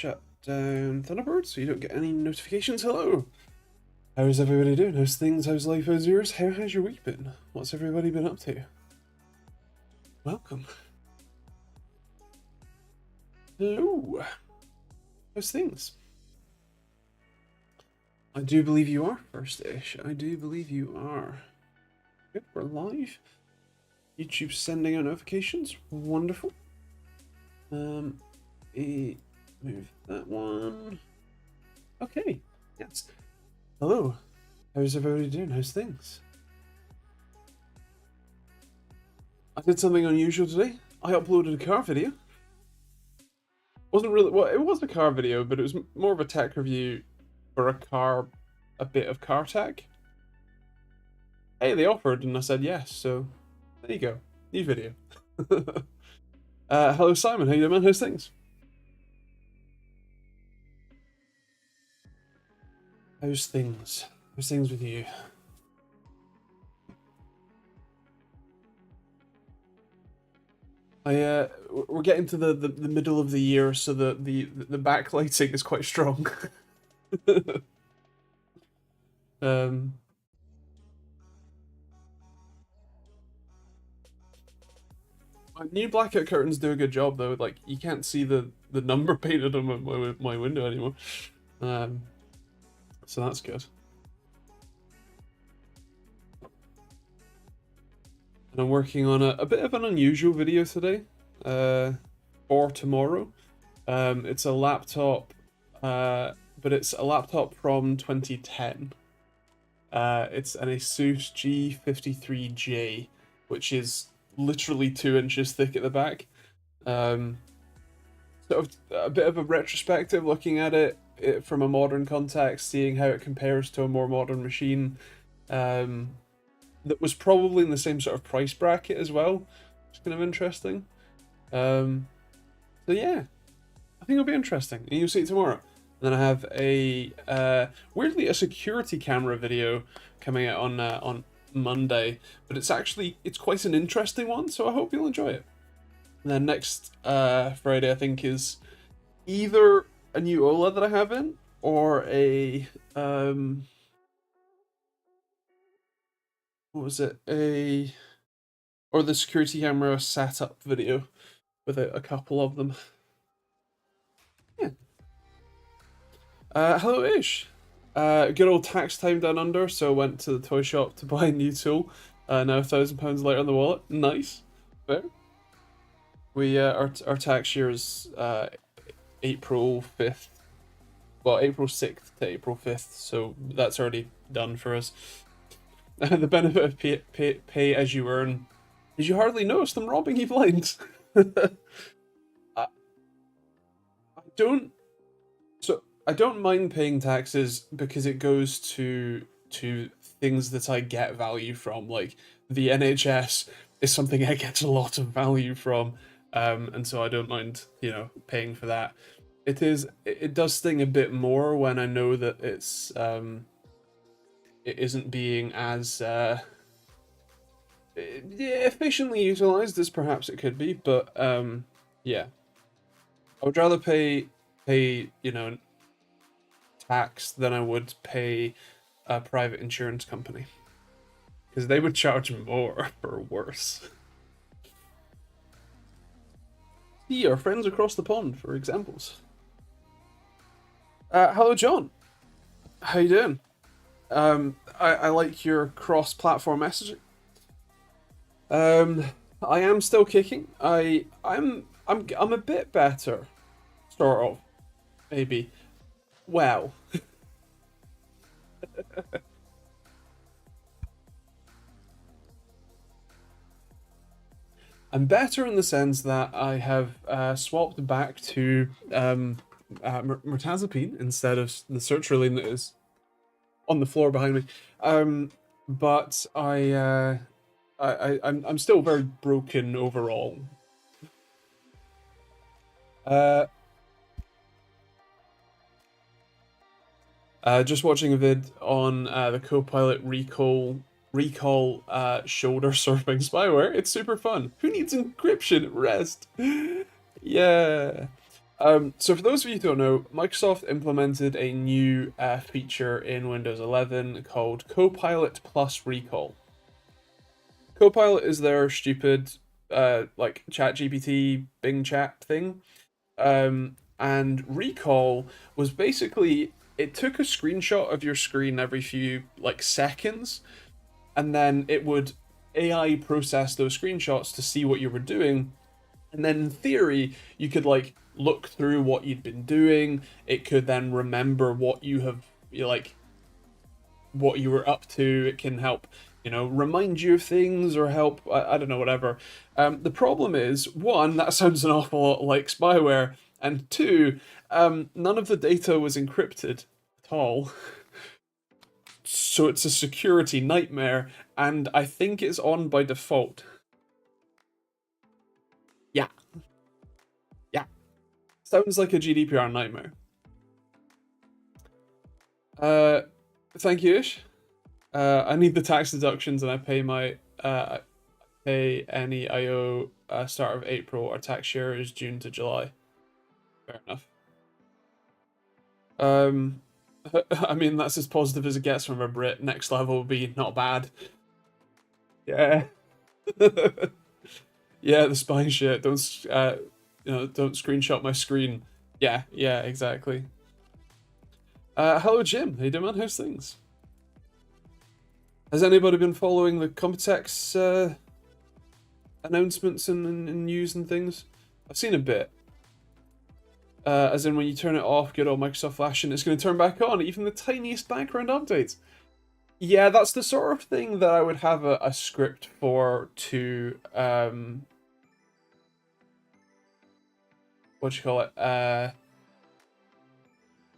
shut down Thunderbird so you don't get any notifications. Hello! How's everybody doing? How's things? How's life? How's yours? How has your week been? What's everybody been up to? Welcome. Hello! How's things? I do believe you are first-ish. I do believe you are. Good, we're live. YouTube sending out notifications. Wonderful. Move that one. Okay, yes. Hello. How's everybody doing? How's things? I did something unusual today. I uploaded a car video. Wasn't really, well, it was a car video, but it was more of a tech review for a bit of car tech. Hey, they offered, and I said yes, so there you go. New video. Hello, Simon. How you doing, man? How's things? How's things? How's things with you? We're getting to the middle of the year, so the backlighting is quite strong. New blackout curtains do a good job though. Like you can't see the number painted on my window anymore. So that's good. And I'm working on a bit of an unusual video today, for tomorrow. It's a laptop, but it's a laptop from 2010. It's an Asus G53J, which is literally 2 inches thick at the back. Sort of a bit of a retrospective, looking at it from a modern context, seeing how it compares to a more modern machine. That was probably in the same sort of price bracket as well. It's kind of interesting. So yeah, I think it'll be interesting, and you'll see it tomorrow. And then I have a weirdly a security camera video coming out on Monday, but it's quite an interesting one, so I hope you'll enjoy it. And then next Friday, I think, is either a new OLED that I have in, or a what was it? Or the security camera setup video with a couple of them. Yeah. Hello, Ish. Good old tax time down under, so went to the toy shop to buy a new tool. Now £1,000 later on the wallet. Nice. Fair. We our tax year is April 5th. Well, April 6th to April 5th, so that's already done for us. The benefit of pay as you earn is you hardly notice them robbing you blind. I don't mind paying taxes because it goes to things that I get value from. Like the NHS is something I get a lot of value from, and so I don't mind, paying for that. It does sting a bit more when I know that it isn't being as efficiently utilized as perhaps it could be, but yeah, I would rather pay tax than I would pay a private insurance company, because they would charge more for worse. See our friends across the pond for examples. Hello, John. How you doing? I like your cross-platform messaging. I am still kicking. I'm a bit better, sort of, maybe. Well, I'm better in the sense that I have swapped back to mirtazapine instead of the sertraline that is on the floor behind me. But I'm still very broken overall. Just watching a vid on the Copilot recall shoulder surfing spyware. It's super fun. Who needs encryption at rest? Yeah. So for those of you who don't know, Microsoft implemented a new feature in Windows 11 called Copilot plus Recall. Copilot is their stupid, like ChatGPT Bing chat thing. And Recall was basically, it took a screenshot of your screen every few like seconds, and then it would AI process those screenshots to see what you were doing, and then in theory you could like look through what you'd been doing. It could then remember what you have, like what you were up to. It can help, remind you of things or help, I don't know, whatever. The problem is, one, that sounds an awful lot like spyware, and two, none of the data was encrypted at all. So it's a security nightmare, and I think it's on by default. Yeah. Yeah. Sounds like a GDPR nightmare. Thank you, Ish. I need the tax deductions, and I pay any I owe start of April. Our tax year is June to July. Fair enough. I mean, that's as positive as it gets from a Brit. Next level would be not bad. Yeah. Yeah, the spy shit. Don't screenshot my screen. Yeah, exactly. Hello, Jim. How you doing, man? How's things? Has anybody been following the Computex announcements and news and things? I've seen a bit. As in when you turn it off, good old Microsoft Flash, and it's going to turn back on, even the tiniest background updates. Yeah, that's the sort of thing that I would have a script for to, what do you call it?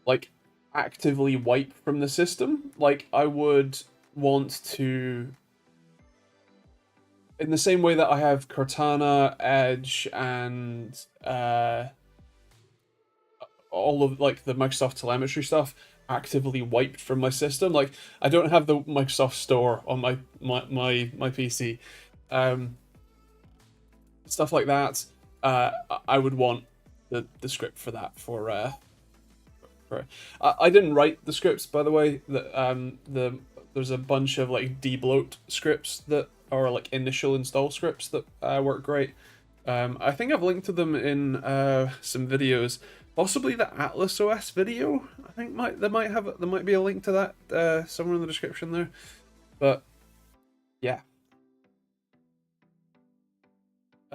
Like, actively wipe from the system. Like, I would want to, in the same way that I have Cortana, Edge, and all of like the Microsoft telemetry stuff actively wiped from my system. Like, I don't have the Microsoft Store on my PC. Stuff like that. I would want the script for that I didn't write the scripts, by the way. There's a bunch of like debloat scripts that are like initial install scripts that work great. I think I've linked to them in some videos. Possibly the Atlas OS video. I think there might be a link to that somewhere in the description there. But yeah.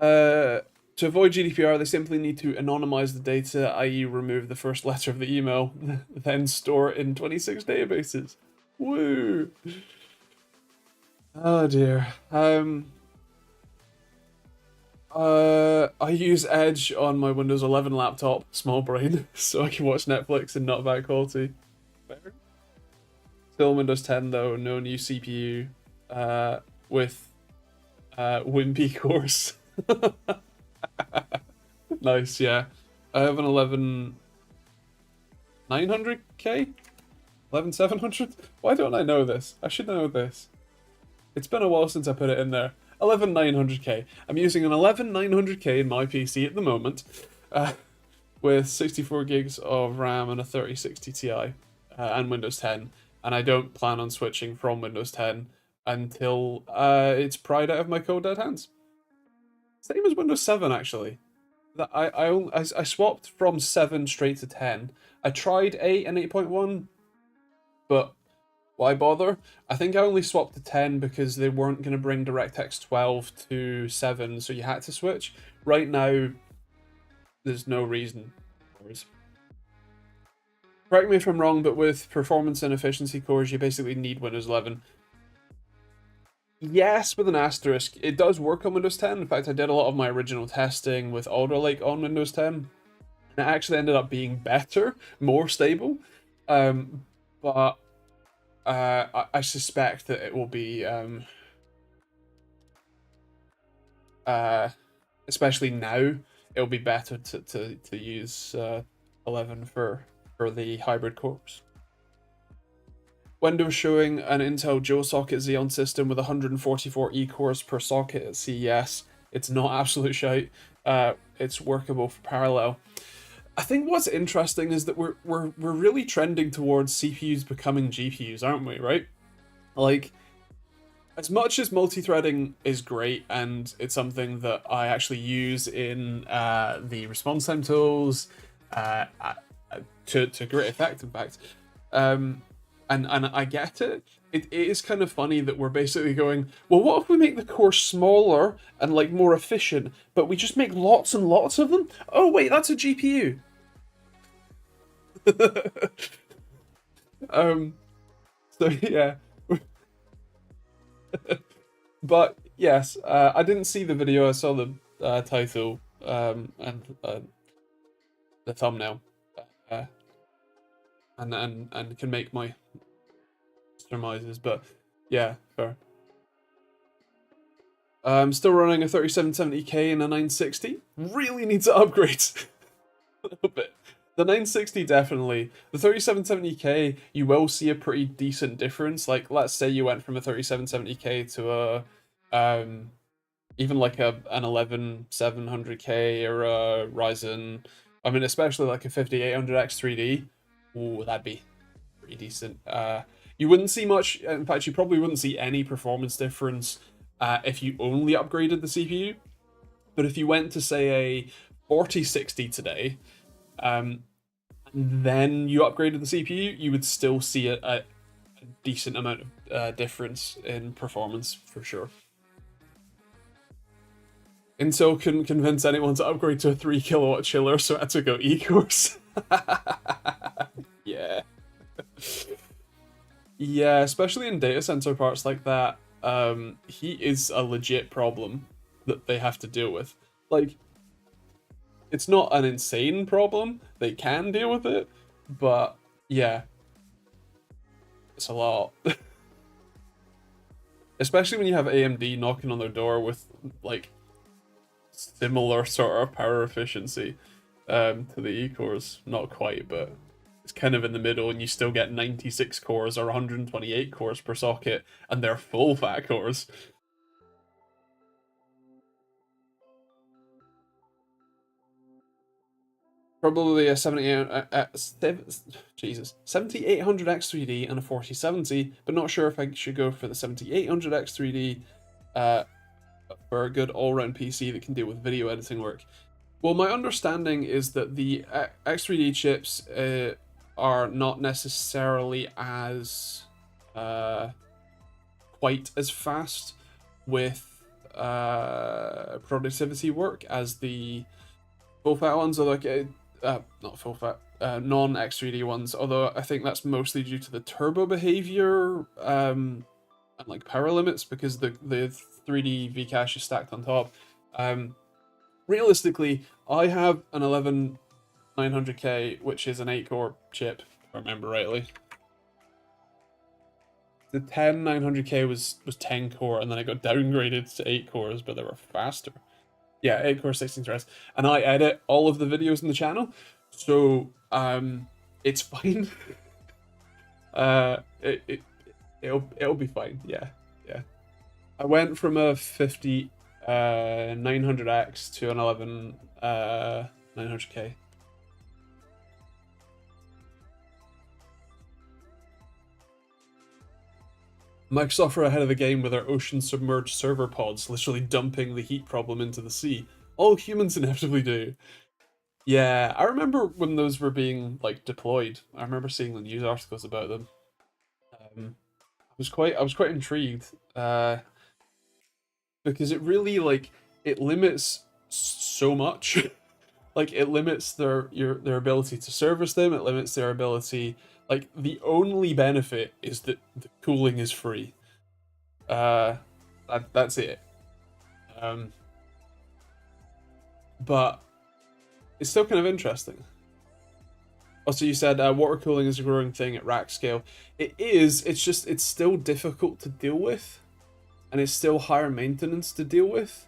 To avoid GDPR, they simply need to anonymize the data, i.e. remove the first letter of the email, then store it in 26 databases. Woo! Oh dear. I use Edge on my Windows 11 laptop, small brain, so I can watch Netflix in not bad quality. Still Windows 10 though, no new CPU, with Wimpy cores. Nice, yeah. I have an 11900K? 11700? Why don't I know this? I should know this. It's been a while since I put it in there. 11900K. I'm using an 11900K in my PC at the moment, with 64 gigs of RAM and a 3060 Ti, and Windows 10. And I don't plan on switching from Windows 10 until it's pried out of my cold dead hands. Same as Windows 7, actually. That I swapped from 7 straight to 10. I tried 8 and 8.1, but why bother? I think I only swapped to 10 because they weren't going to bring DirectX 12 to 7, so you had to switch. Right now, there's no reason. Correct me if I'm wrong, but with performance and efficiency cores, you basically need Windows 11. Yes, with an asterisk. It does work on Windows 10. In fact, I did a lot of my original testing with Alder Lake on Windows 10. And it actually ended up being better, more stable. But I suspect that it will be, especially now, it'll be better to use 11 for the hybrid cores. Windows showing an Intel dual socket Xeon system with 144 E-cores per socket at CES. It's not absolute shite. It's workable for parallel. I think what's interesting is that we're really trending towards CPUs becoming GPUs, aren't we? Right? Like, as much as multi-threading is great and it's something that I actually use in the response time tools to great effect, in fact, um, and I get it. It is kind of funny that we're basically going, well, what if we make the core smaller and like more efficient, but we just make lots and lots of them? Oh wait, that's a GPU. um, so yeah, but yes, I didn't see the video. I saw the title and the thumbnail, uh, and can make my surmises. But yeah, fair. Still running a 3770K and a 960. Really needs to upgrade a little bit. The 960 definitely. The 3770K, you will see a pretty decent difference. Like, let's say you went from a 3770K to a even like an 11700K or a Ryzen. I mean, especially like a 5800X 3D. Ooh, that'd be pretty decent. You wouldn't see much. In fact, you probably wouldn't see any performance difference if you only upgraded the CPU. But if you went to say a 4060 today, and then you upgraded the CPU, you would still see a decent amount of difference in performance for sure. Intel couldn't convince anyone to upgrade to a 3 kilowatt chiller, so I had to go E-cores. Yeah. Yeah, especially in data center parts like that, heat is a legit problem that they have to deal with. Like, it's not an insane problem. They can deal with it, but yeah, it's a lot. Especially when you have AMD knocking on their door with like similar sort of power efficiency to the E-cores. Not quite, but it's kind of in the middle, and you still get 96 cores or 128 cores per socket, and they're full fat cores. Probably a 7800X3D and a 4070, but not sure if I should go for the 7800X3D for a good all-round PC that can deal with video editing work. Well, my understanding is that the X3D chips are not necessarily as quite as fast with productivity work as the full fat ones, or like not full fat, non X3D ones. Although I think that's mostly due to the turbo behavior and like power limits, because the 3D Vcache is stacked on top. Realistically, I have an 11900K, which is an 8-core chip, if I remember rightly. The 10900K was 10 core, and then it got downgraded to 8 cores, but they were faster. Yeah, 8 core 16 threads, and I edit all of the videos in the channel, so it's fine. It'll be fine. Yeah, yeah. I went from a 50 900X to an 11 900K. Microsoft are ahead of the game with their ocean submerged server pods, literally dumping the heat problem into the sea. All humans inevitably do. Yeah, I remember when those were being like deployed. I remember seeing the news articles about them. I was quite intrigued because it really like it limits so much. Like, it limits their ability to service them. It limits their ability. Like, the only benefit is that the cooling is free. That's it. But it's still kind of interesting. Also, you said water cooling is a growing thing at rack scale. It is. It's still difficult to deal with, and it's still higher maintenance to deal with.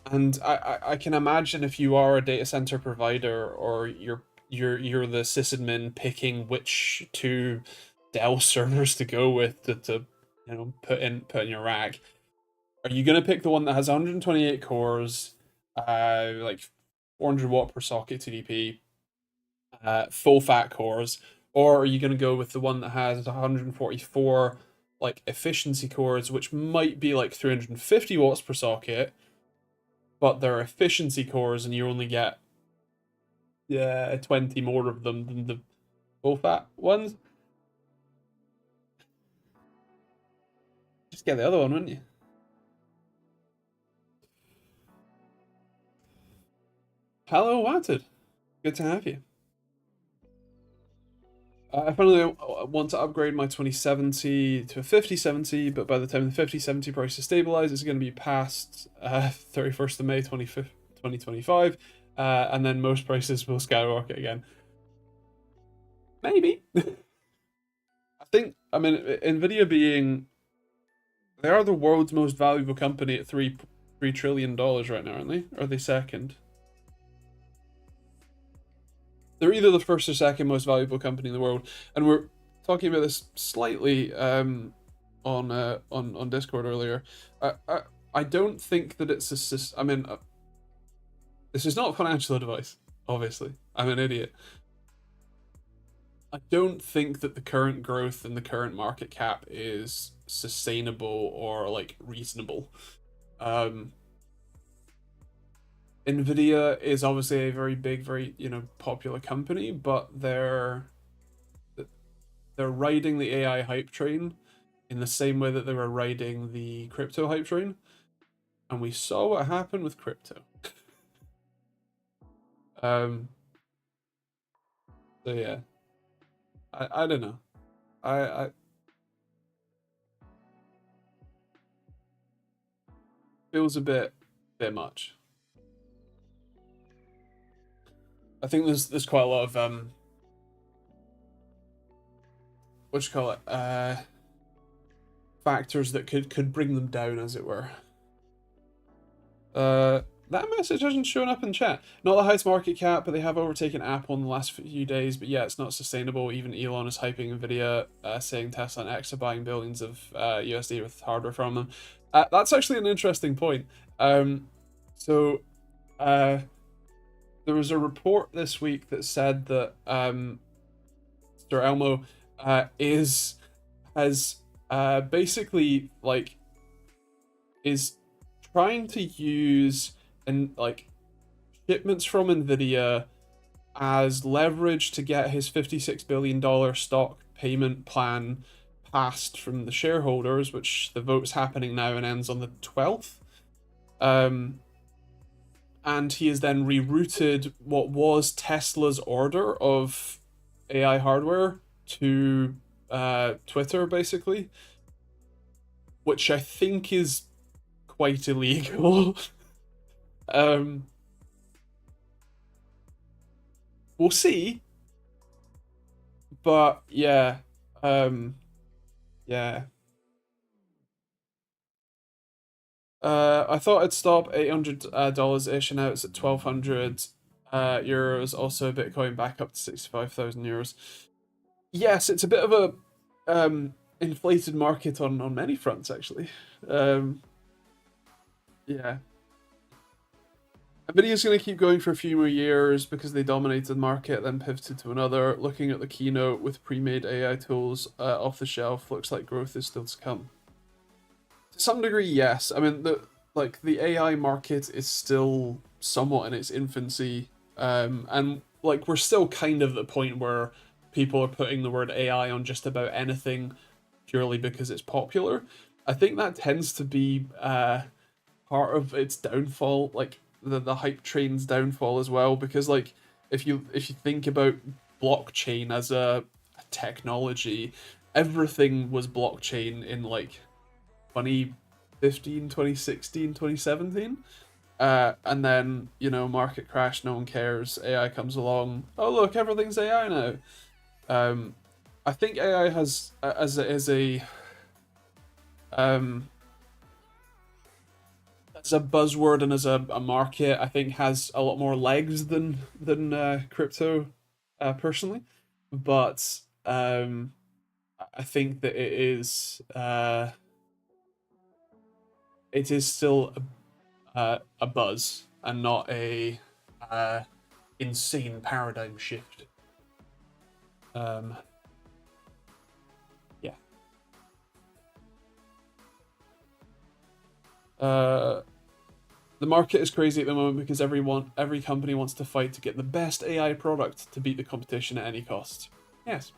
And I can imagine if you are a data center provider, or you're the sysadmin picking which two Dell servers to go with to put in your rack. Are you gonna pick the one that has 128 cores like 400 watt per socket TDP, full fat cores, or are you going to go with the one that has 144 like efficiency cores, which might be like 350 watts per socket, but they're efficiency cores and you only get 20 more of them than the full fat ones? Just get the other one, wouldn't you? Hello, Wanted. Good to have you. I finally want to upgrade my 2070 to a 5070, but by the time the 5070 price is stabilized, it's going to be past 31st of May 2025, and then most prices will skyrocket again. Maybe. I mean, Nvidia being, they are the world's most valuable company at $3 trillion right now, aren't they? Or are they second? They're either the first or second most valuable company in the world, and we're talking about this slightly on Discord earlier. I don't think that it's a. I mean, this is not financial advice. Obviously, I'm an idiot. I don't think that the current growth and the current market cap is sustainable or like reasonable. Nvidia is obviously a very big, very popular company, but they're riding the AI hype train in the same way that they were riding the crypto hype train, and we saw what happened with crypto. So yeah, I don't know. I feels a bit much. I think there's quite a lot of what you call it, factors that could bring them down, as it were. That message hasn't shown up in chat. Not the highest market cap, but they have overtaken Apple in the last few days. But yeah, it's not sustainable. Even Elon is hyping Nvidia, saying Tesla and X are buying billions of USD with hardware from them. That's actually an interesting point. So there was a report this week that said that Sir Elmo has basically like is trying to use and like shipments from Nvidia as leverage to get his $56 billion stock payment plan passed from the shareholders, which the vote's happening now and ends on the 12th. And he has then rerouted what was Tesla's order of AI hardware to Twitter, basically, which I think is quite illegal. We'll see, but yeah, yeah. I thought I'd stop $800 ish, and now it's at 1,200 euros. Also, Bitcoin back up to 65,000 euros. Yes, it's a bit of a inflated market on many fronts, actually. Yeah. Nvidia's going to keep going for a few more years because they dominated the market, then pivoted to another. Looking at the keynote with pre-made AI tools off the shelf, looks like growth is still to come. To some degree, yes. I mean, the AI market is still somewhat in its infancy, and like we're still kind of at the point where people are putting the word AI on just about anything purely because it's popular. I think that tends to be part of its downfall, like the hype train's downfall as well, because like if you think about blockchain as a technology, everything was blockchain in like 2015, 2016, 2017. And then, market crash, no one cares, AI comes along, oh look, everything's AI now. I think AI has as a buzzword and as a market, I think has a lot more legs than crypto, personally. But I think that it is still a buzz. and not a insane paradigm shift. Yeah. The market is crazy at the moment because every company wants to fight to get the best AI product to beat the competition at any cost. Yes.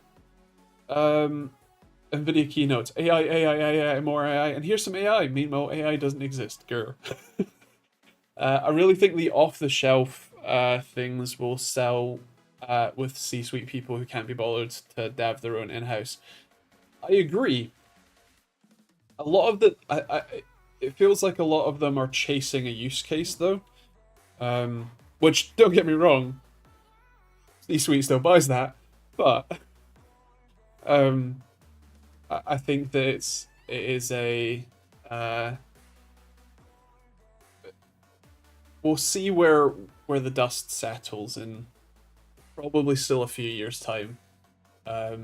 NVIDIA keynotes. AI, AI, AI, more AI. And here's some AI. Meanwhile, AI doesn't exist. Grr. I really think the off-the-shelf things will sell with C-suite people who can't be bothered to dev their own in-house. I agree. A lot of it feels like a lot of them are chasing a use case, though. Which, don't get me wrong, C-suite still buys that, but I think that it is a we'll see where the dust settles in probably still a few years' time. Yeah.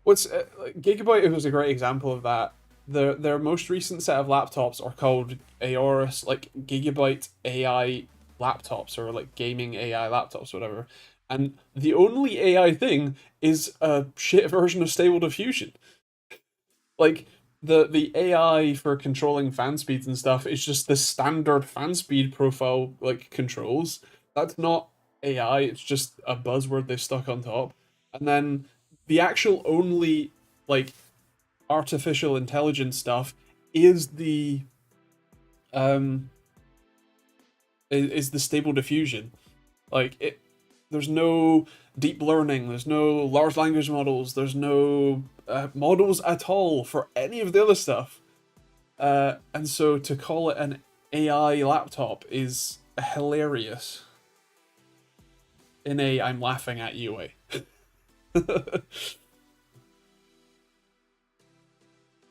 What's Gigabyte was a great example of that. Their most recent set of laptops are called Aorus, like Gigabyte AI laptops, or like gaming AI laptops, whatever. And the only AI thing is a shit version of Stable Diffusion. Like the AI for controlling fan speeds and stuff is just the standard fan speed profile like controls. That's not AI, it's just a buzzword they stuck on top. And then the actual only like artificial intelligence stuff is the um is the Stable Diffusion. Like it there's no deep learning, there's no large language models, there's no models at all for any of the other stuff. And so to call it an AI laptop is hilarious. In a I'm laughing at you way.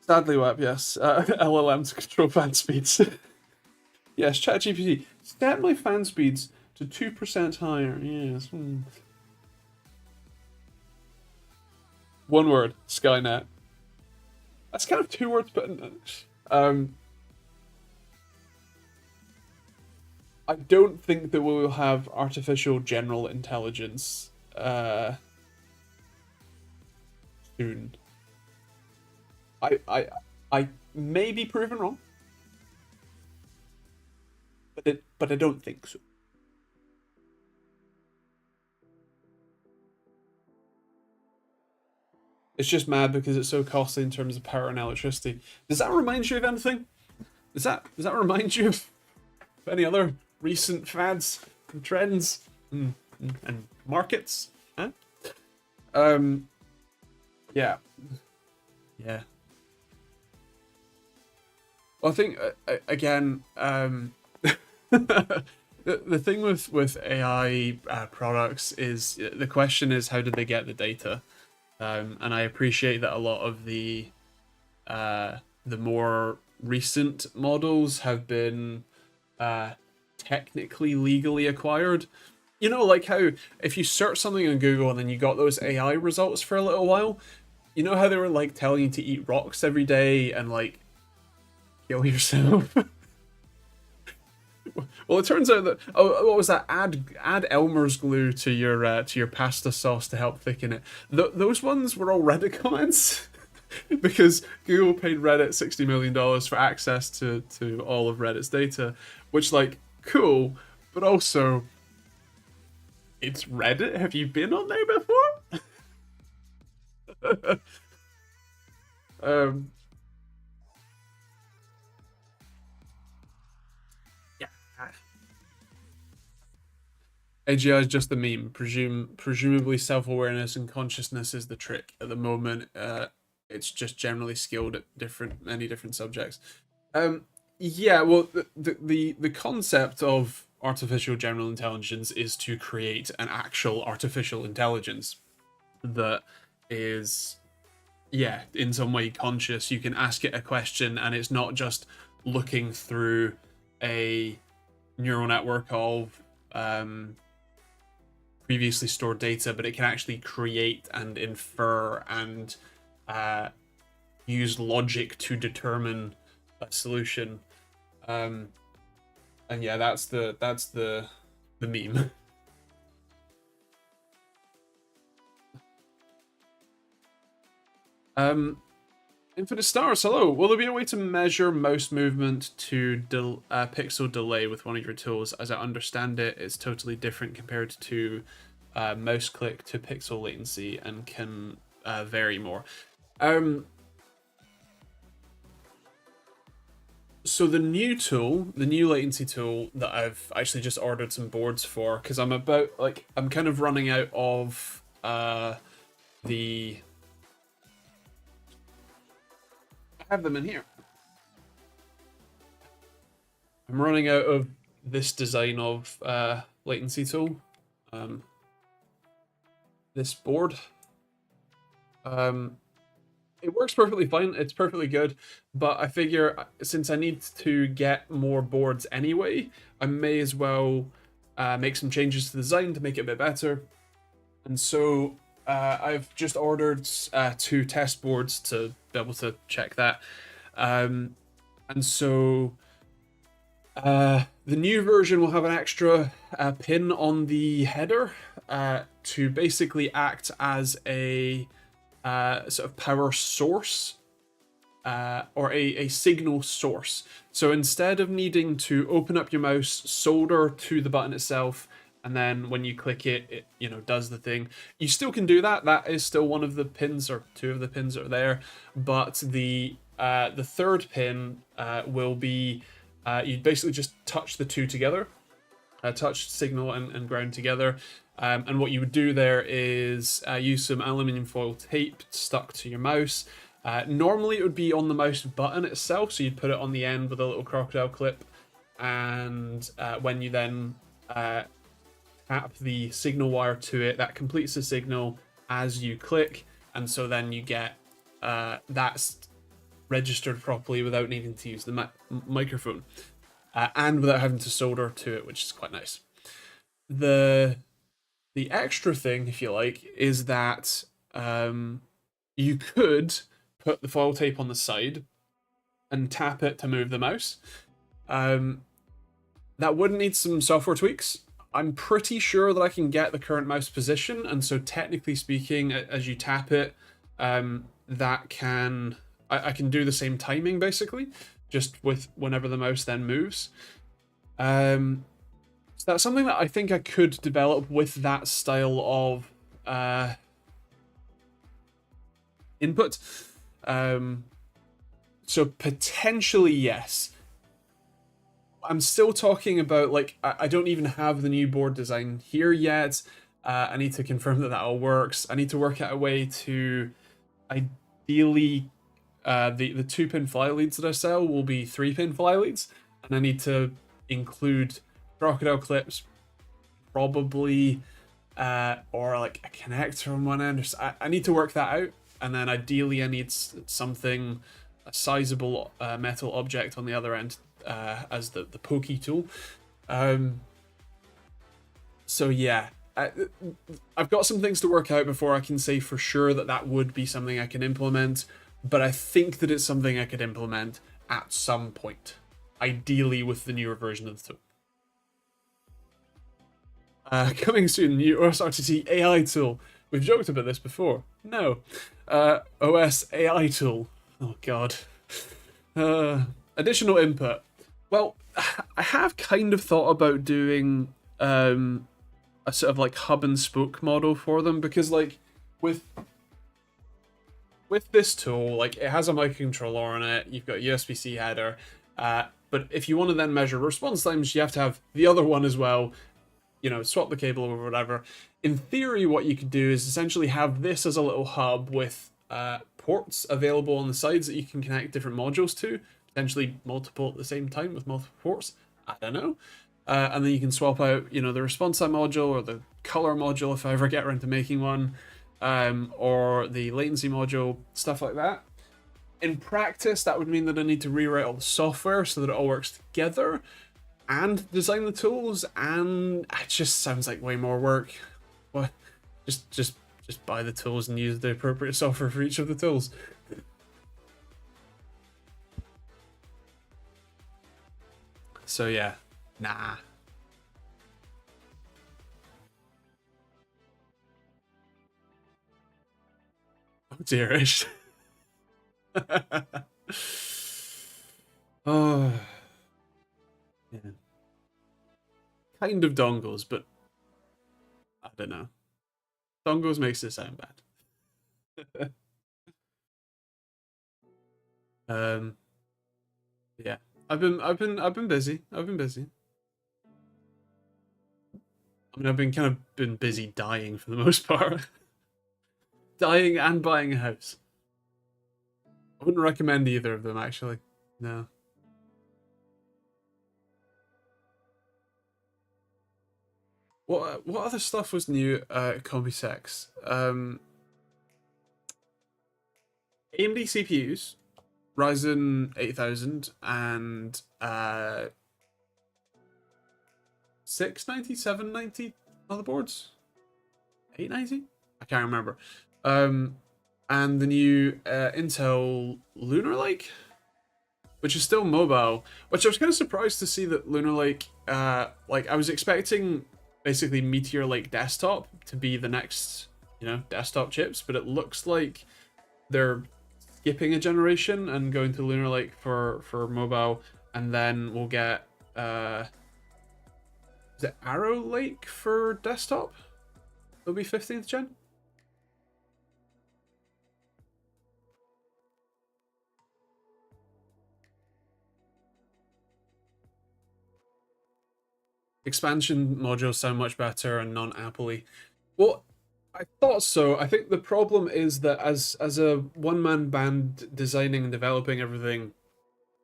Sadly, Web, yes. LLM to control fan speeds. Yes, ChatGPT. Set my fan speeds to 2% higher. Yes. One word, Skynet. That's kind of two words, but I don't think that we will have artificial general intelligence soon. I may be proven wrong, but I don't think so. It's just mad because it's so costly in terms of power and electricity. Does that remind you of anything? Does that remind you of any other recent fads and trends and markets? Huh? Yeah. Yeah. Well, I think again, the thing with AI products is the question is how did they get the data, and I appreciate that a lot of the more recent models have been technically legally acquired. You know, like how if you search something on Google and then you got those AI results for a little while, you know how they were like telling you to eat rocks every day and like kill yourself. Well, it turns out that what was that? Add Elmer's glue to your pasta sauce to help thicken it. Those ones were all Reddit comments because Google paid Reddit $60 million for access to all of Reddit's data, which like cool, but also it's Reddit. Have you been on there before? um, yeah. AGI is just a meme. Presumably self-awareness and consciousness is the trick. At the moment, it's just generally skilled at many different subjects. Yeah, well, the concept of artificial general intelligence is to create an actual artificial intelligence that is, yeah, in some way conscious. You can ask it a question, and it's not just looking through a neural network of previously stored data, but it can actually create and infer and use logic to determine solution. And yeah, that's the meme. Infinite Stars, hello. Will there be a way to measure mouse movement to pixel delay with one of your tools? As I understand it, it's totally different compared to mouse click to pixel latency and can vary more. So the new tool, the new latency tool that I've actually just ordered some boards for, because I'm kind of running out of the... I have them in here. I'm running out of this design of latency tool. This board. It works perfectly fine. It's perfectly good, but I figure since I need to get more boards anyway, I may as well make some changes to the design to make it a bit better. And so I've just ordered 2 test boards to be able to check that. And so the new version will have an extra pin on the header to basically act as a sort of power source or a signal source. So instead of needing to open up your mouse, solder to the button itself, and then when you click it, it does the thing. You still can do that. That is still one of the pins, or 2 of the pins are there. But the 3rd pin will be you basically just touch the 2 together, touch signal and ground together. And what you would do there is use some aluminium foil tape stuck to your mouse. Normally it would be on the mouse button itself, so you'd put it on the end with a little crocodile clip, and when you then tap the signal wire to it, that completes the signal as you click, and so then you get that's registered properly without needing to use the microphone and without having to solder to it, which is quite nice. The extra thing, if you like, is that you could put the foil tape on the side and tap it to move the mouse. That wouldn't need some software tweaks. I'm pretty sure that I can get the current mouse position, and so technically speaking, as you tap it, that can... I can do the same timing, basically, just with whenever the mouse then moves. So that's something that I think I could develop with that style of input. So potentially, yes. I'm still talking about, like, I don't even have the new board design here yet. I need to confirm that all works. I need to work out a way to ideally... the 2-pin fly leads that I sell will be 3-pin fly leads, and I need to include crocodile clips, probably, or like a connector on one end. I need to work that out, and then ideally I need something, a sizable metal object on the other end as the pokey tool. So yeah, I've got some things to work out before I can say for sure that would be something I can implement. But I think that it's something I could implement at some point, ideally with the newer version of the tool. Coming soon, new OSRTT AI tool. We've joked about this before. No. OS AI tool. Oh god. Additional input. Well, I have kind of thought about doing a sort of like hub and spoke model for them, because like with this tool, like, it has a microcontroller on it, you've got a USB-C header, but if you want to then measure response times, you have to have the other one as well, swap the cable or whatever. In theory, what you could do is essentially have this as a little hub with ports available on the sides that you can connect different modules to, potentially multiple at the same time with multiple ports, I don't know. And then you can swap out, the response time module or the color module if I ever get around to making one. Or the latency module, stuff like that. In practice, that would mean that I need to rewrite all the software so that it all works together and design the tools, and it just sounds like way more work. Well, just buy the tools and use the appropriate software for each of the tools. So yeah, nah. Oh dearish. Oh, yeah. Kind of dongles, but I don't know. Dongles makes it sound bad. um, yeah. I've been busy. I've been busy. I mean, I've been kind of been busy dying for the most part. Dying and buying a house. I wouldn't recommend either of them, actually. No. What other stuff was new at Computex? AMD CPUs, Ryzen 8000, and 690, 790 motherboards? 890? I can't remember. And the new Intel Lunar Lake, which is still mobile, which I was kind of surprised to see that Lunar Lake, like I was expecting basically Meteor Lake desktop to be the next, desktop chips, but it looks like they're skipping a generation and going to Lunar Lake for mobile, and then we'll get is it Arrow Lake for desktop? It'll be 15th gen. Expansion modules sound much better and non-Apple-y. Well, I thought so. I think the problem is that as a one-man band designing and developing everything,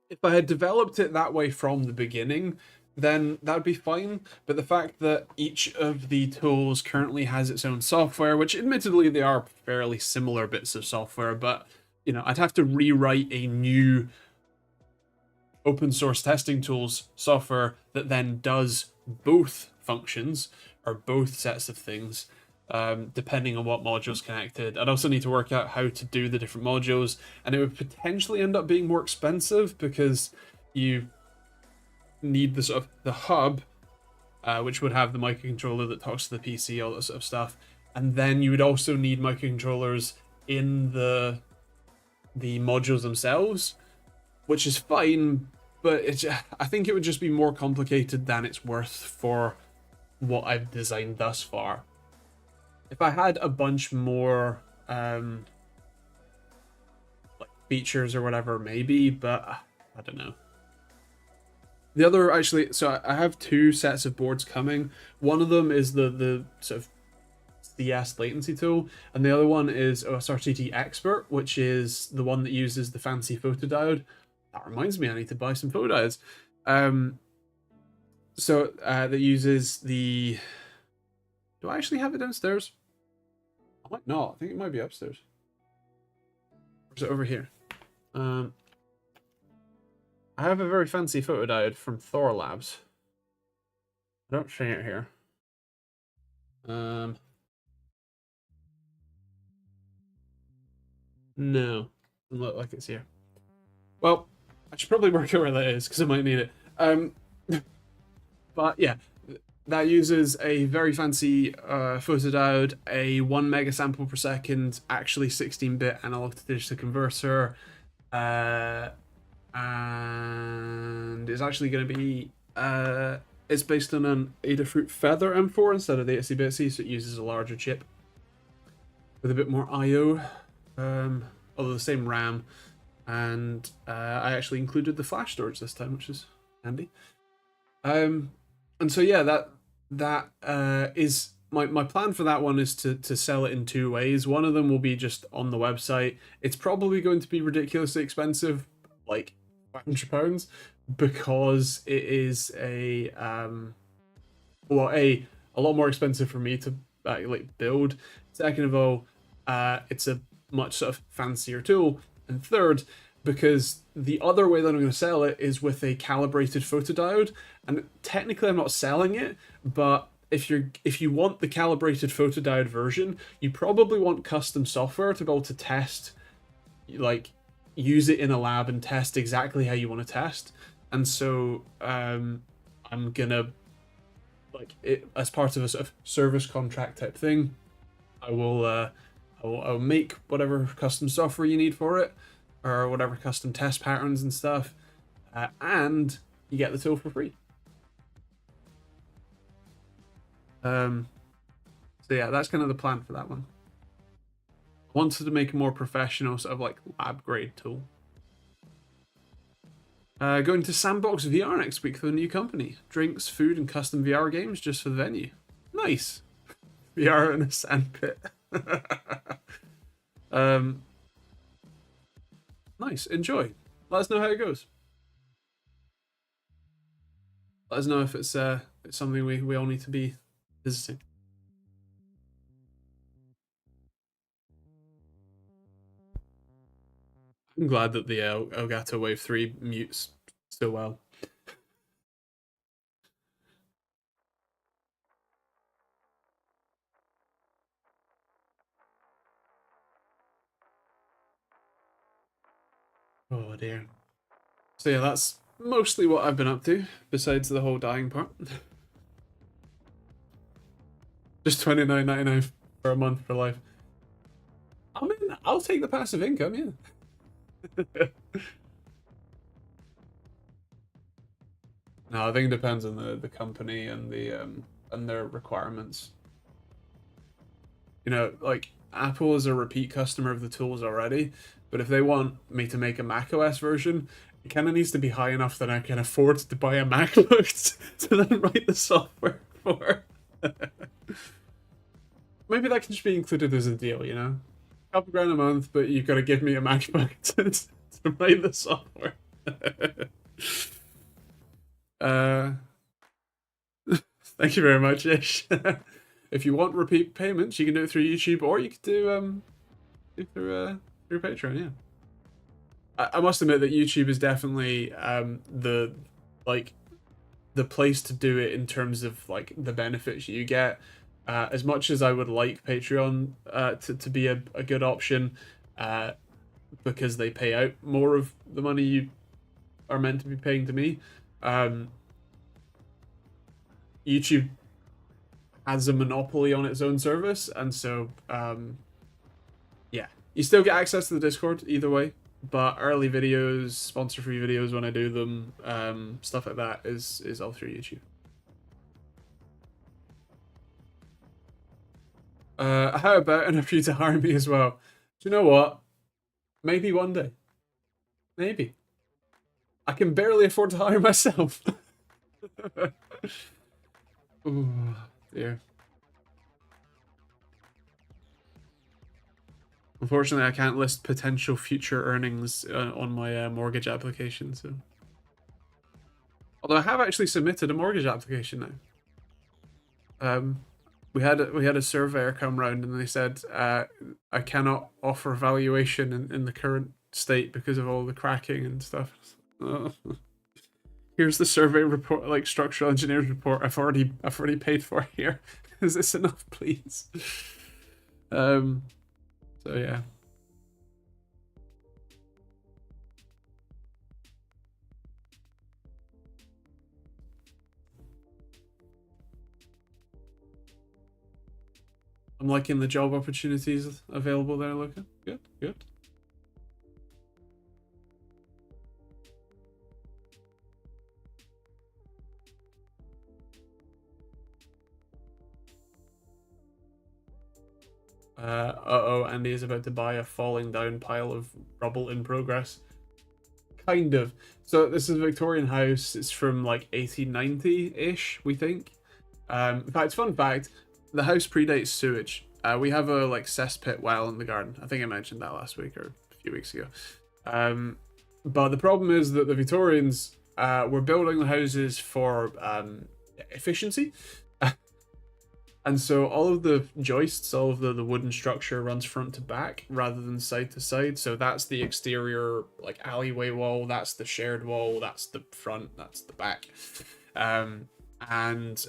if I had developed it that way from the beginning, then that'd be fine. But the fact that each of the tools currently has its own software, which admittedly they are fairly similar bits of software, but I'd have to rewrite a new open source testing tools software that then does both functions or both sets of things, depending on what module's connected. I'd also need to work out how to do the different modules, and it would potentially end up being more expensive because you need the sort of the hub, which would have the microcontroller that talks to the PC, all that sort of stuff, and then you would also need microcontrollers in the modules themselves, which is fine, but I think it would just be more complicated than it's worth for what I've designed thus far. If I had a bunch more like features or whatever, maybe, but I don't know. The other, actually, so I have two sets of boards coming. One of them is the sort of CS latency tool, and the other one is OSRTT Expert, which is the one that uses the fancy photodiode. That reminds me, I need to buy some photodiodes. So that uses the... Do I actually have it downstairs? I might not. I think it might be upstairs. Or is it over here? I have a very fancy photodiode from Thor Labs. I don't see it here. No, doesn't look like it's here. Well, I should probably work out where that is because I might need it. But yeah, that uses a very fancy photodiode, a 1 megasample per second, actually 16-bit analog to digital converter, and it's actually going to be it's based on an Adafruit Feather M4 instead of the 80-bit, so it uses a larger chip with a bit more I/O, although the same RAM. And I actually included the flash storage this time, which is handy. And so yeah, that is my plan for that one is to sell it in two ways. One of them will be just on the website. It's probably going to be ridiculously expensive, like £500, because it is a lot more expensive for me to like build. Second of all, it's a much sort of fancier tool. And third, because the other way that I'm going to sell it is with a calibrated photodiode, and technically I'm not selling it, but if you want the calibrated photodiode version, you probably want custom software to be able to test, like use it in a lab and test exactly how you want to test. And so I'm gonna, like, it as part of a sort of service contract type thing, I will I'll make whatever custom software you need for it, or whatever custom test patterns and stuff, and you get the tool for free. So yeah, that's kind of the plan for that one. I wanted to make a more professional sort of like lab grade tool. Going to Sandbox VR next week for the new company. Drinks, food, and custom VR games just for the venue. Nice. VR in a sandpit. Nice. Enjoy. Let us know how it goes. Let us know if it's something we all need to be visiting. I'm glad that the Elgato Wave 3 mutes so well. Oh dear. So yeah, that's mostly what I've been up to, besides the whole dying part. Just $29.99 for a month for life. I mean, I'll take the passive income, yeah. No, I think it depends on the company and their requirements. You know, like Apple is a repeat customer of the tools already, but if they want me to make a macOS version, it kind of needs to be high enough that I can afford to buy a MacBook to then write the software for. Maybe that can just be included as a deal, you know? Couple grand a month, but you've got to give me a MacBook to write the software. Thank you very much, Ish. If you want repeat payments, you can do it through YouTube, or you could do through Patreon. Yeah, I must admit that YouTube is definitely the place to do it in terms of like the benefits you get. As much as I would like Patreon to be a good option, because they pay out more of the money you are meant to be paying to me, YouTube has a monopoly on its own service, and so yeah, you still get access to the Discord either way, but early videos, sponsor free videos when I do them, stuff like that is all through YouTube. How about enough for you to hire me as well? Do you know what? Maybe one day. Maybe. I can barely afford to hire myself. Ooh, dear. Unfortunately, I can't list potential future earnings on my mortgage application. So, although I have actually submitted a mortgage application now. We had a surveyor come round and they said I cannot offer valuation in the current state because of all the cracking and stuff. Oh. Here's the survey report, like structural engineer's report. I've already paid for here. Is this enough, please? So yeah. I'm liking the job opportunities available there, Luca. Good, good. Uh-oh, Andy is about to buy a falling down pile of rubble in progress. Kind of. So this is a Victorian house. It's from like 1890-ish, we think. In fact, fun fact, the house predates sewage. We have a like cesspit well in the garden. I think I mentioned that last week or a few weeks ago. But the problem is that the Victorians were building the houses for efficiency. And so all of the joists, all of the wooden structure runs front to back rather than side to side. So that's the exterior like alleyway wall, that's the shared wall, that's the front, that's the back. And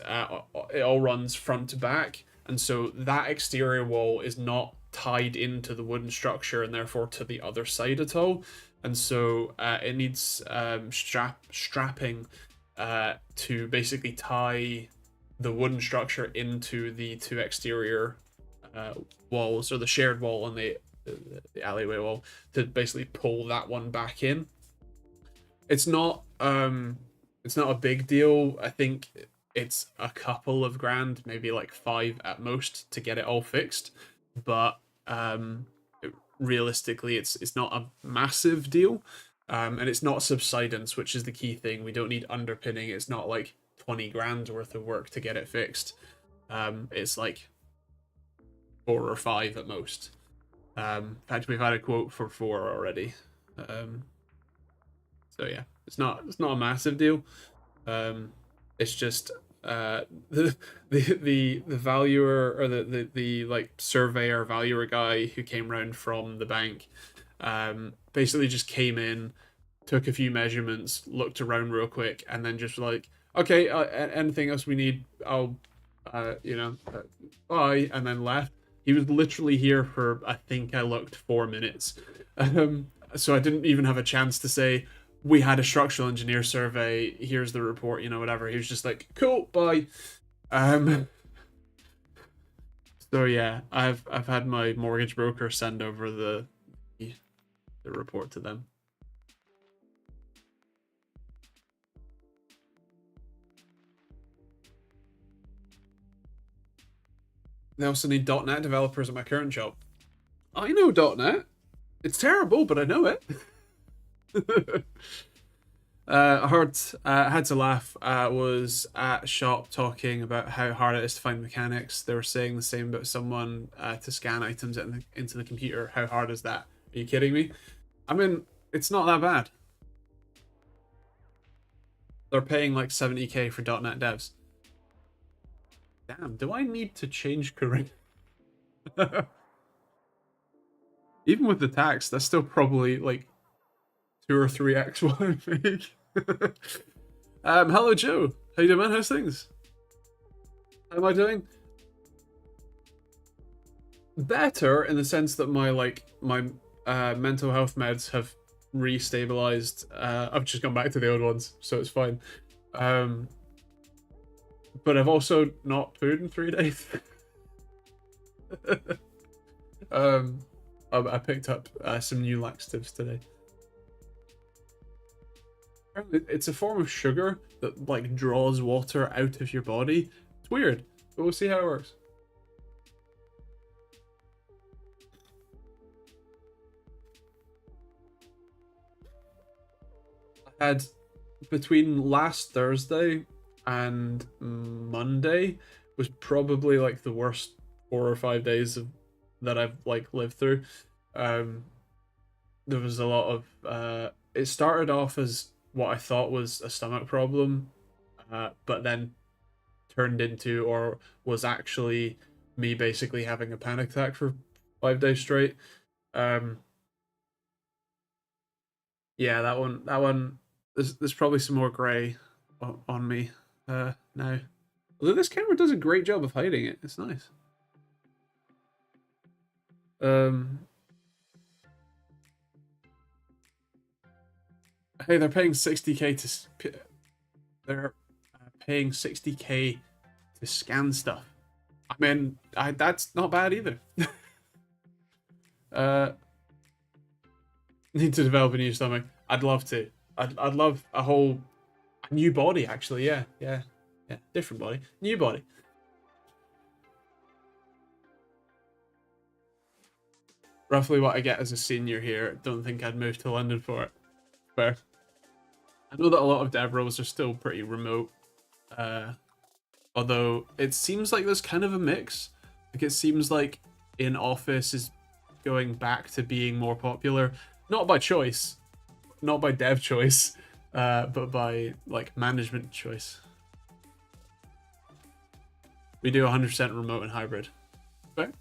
it all runs front to back. And so that exterior wall is not tied into the wooden structure and therefore to the other side at all. and so it needs strapping to basically tie the wooden structure into the two exterior walls, or the shared wall and the alleyway wall, to basically pull that one back in. It's not a big deal. I think it's a couple of grand, maybe like 5 at most, to get it all fixed. But realistically, it's not a massive deal. And it's not subsidence, which is the key thing. We don't need underpinning. It's not like 20 grand worth of work to get it fixed. It's like 4 or 5 at most. In fact, we've had a quote for 4 already. So yeah, it's not a massive deal. It's just the valuer, or the like surveyor valuer guy who came round from the bank, basically just came in, took a few measurements, looked around real quick, and then just like, okay, anything else we need, I'll bye, and then left. He was literally here for, I think I looked, 4 minutes. So I didn't even have a chance to say, we had a structural engineer survey, here's the report, whatever. He was just like, cool, bye. So yeah, I've had my mortgage broker send over the report to them. They also need .NET developers at my current job. I know .NET. It's terrible, but I know it. I had to laugh. Was at shop talking about how hard it is to find mechanics. They were saying the same about someone to scan items into the computer. How hard is that? Are you kidding me? I mean, it's not that bad. They're paying like 70k for .NET devs. Damn, do I need to change career? Even with the tax, that's still probably like 2 or 3x what I make. Hello Joe. How you doing, man? How's things? How am I doing? Better, in the sense that my mental health meds have re-stabilized. I've just gone back to the old ones, so it's fine. But I've also not pooed in 3 days. I picked up some new laxatives today. It's a form of sugar that like draws water out of your body. It's weird, but we'll see how it works. I had, between last Thursday and Monday, was probably like the worst 4 or 5 days that I've like lived through. There was a lot of it started off as what I thought was a stomach problem, but then turned into, or was actually, me basically having a panic attack for 5 days straight. Yeah, that one. There's probably some more grey on me now. Although this camera does a great job of hiding it. It's nice. Hey, they're paying 60k to. They're paying 60k to scan stuff. I mean, that's not bad either. Need to develop a new stomach. I'd love to. I'd love a new body, actually. Yeah. Different body, new body. Roughly what I get as a senior here. Don't think I'd move to London for it. Fair. I know that a lot of dev roles are still pretty remote. Although it seems like there's kind of a mix. Like, it seems like in office is going back to being more popular. Not by choice. Not by dev choice. But by like management choice. We do 100% remote and hybrid. Okay.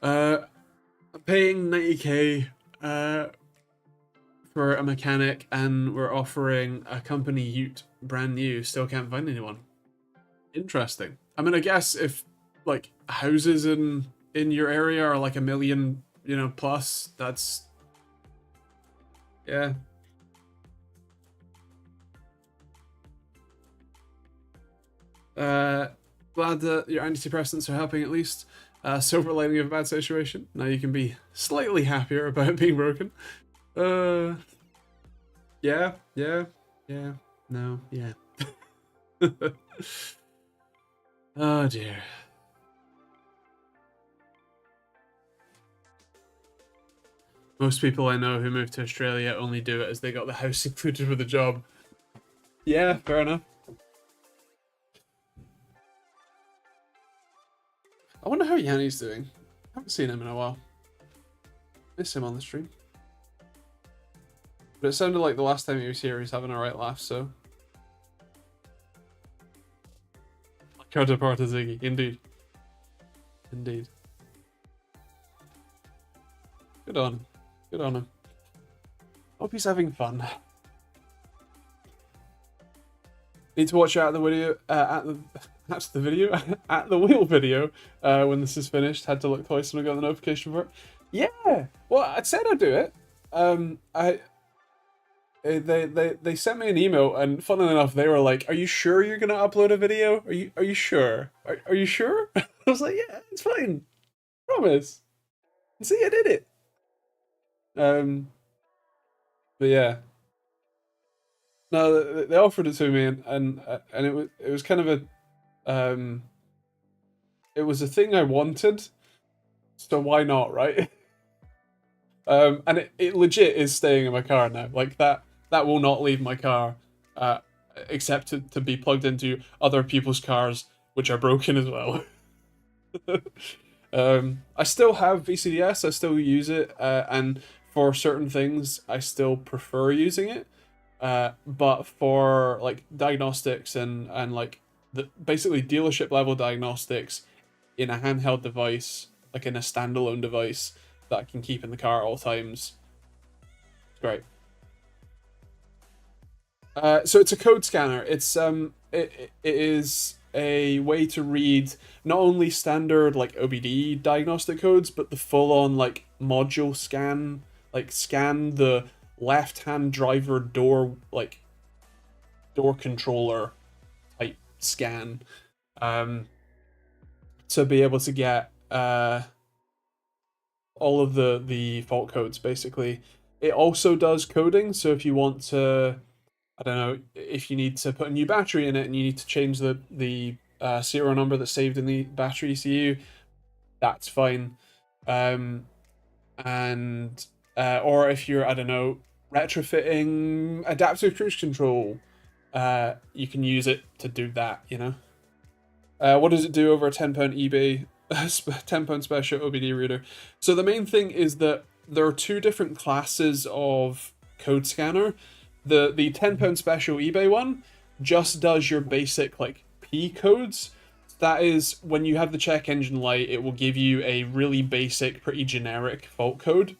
I'm paying 90k for a mechanic, and we're offering a company ute brand new. Still can't find anyone. Interesting. I mean, I guess if like houses in your area are like $1 million you know, plus. That's, yeah. Glad that your antidepressants are helping at least. Silver lining of a bad situation. Now you can be slightly happier about it being broken. Yeah, yeah, yeah, no, yeah. Oh dear. Most people I know who move to Australia only do it as they got the house included with the job. Yeah, fair enough. I wonder how Yanni's doing. I haven't seen him in a while. Miss him on the stream. But it sounded like the last time he was here, he was having a right laugh, so. Counterpart to Ziggy, indeed. Indeed. Good on him. Good on him. Hope he's having fun. Need to watch out the video at the video at the wheel video when this is finished. Had to look twice when I got the notification for it. Yeah, well, I said I'd do it. They sent me an email, and funnily enough, they were like, "Are you sure you're gonna upload a video? Are you sure? Are you sure?" I was like, "Yeah, it's fine. Promise." And see, I did it. But yeah. No, they offered it to me, and it was kind of a it was a thing I wanted, so why not, right? And it legit is staying in my car now. Like that will not leave my car, except to be plugged into other people's cars, which are broken as well. I still have VCDS. I still use it, and for certain things, I still prefer using it. But for like diagnostics and like basically dealership level diagnostics in a handheld device, like in a standalone device that I can keep in the car at all times, it's great. So it's a code scanner. It is a way to read not only standard like OBD diagnostic codes, but the full on like module scan, like scan the left-hand driver door, like door controller type scan, to be able to get all of the fault codes basically. It also does coding, so if you want to, I don't know, if you need to put a new battery in it and you need to change the serial number that's saved in the battery ECU, that's fine. And or if you're, I don't know, retrofitting adaptive cruise control, you can use it to do that, you know. What does it do over a £10 eBay, £10 special OBD reader? So the main thing is that there are two different classes of code scanner. The £10 special eBay one just does your basic like P codes. That is, when you have the check engine light, it will give you a really basic, pretty generic fault code.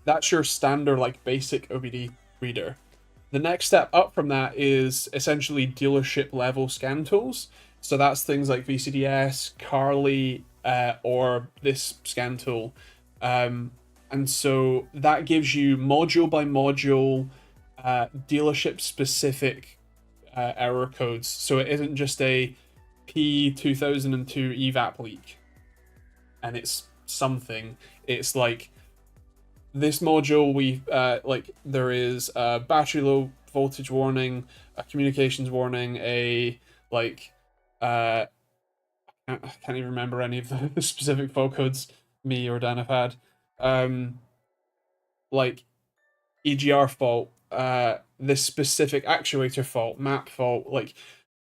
That's your standard like basic OBD reader. The next step up from that is essentially dealership level scan tools. So that's things like VCDS, Carly, or this scan tool. And so that gives you module by module dealership specific error codes. So it isn't just a P2002 evap leak and it's something. It's like this module, we like there is a battery low voltage warning, a communications warning, a like I can't even remember any of the specific fault codes me or Dan have had. Like EGR fault, this specific actuator fault, map fault, like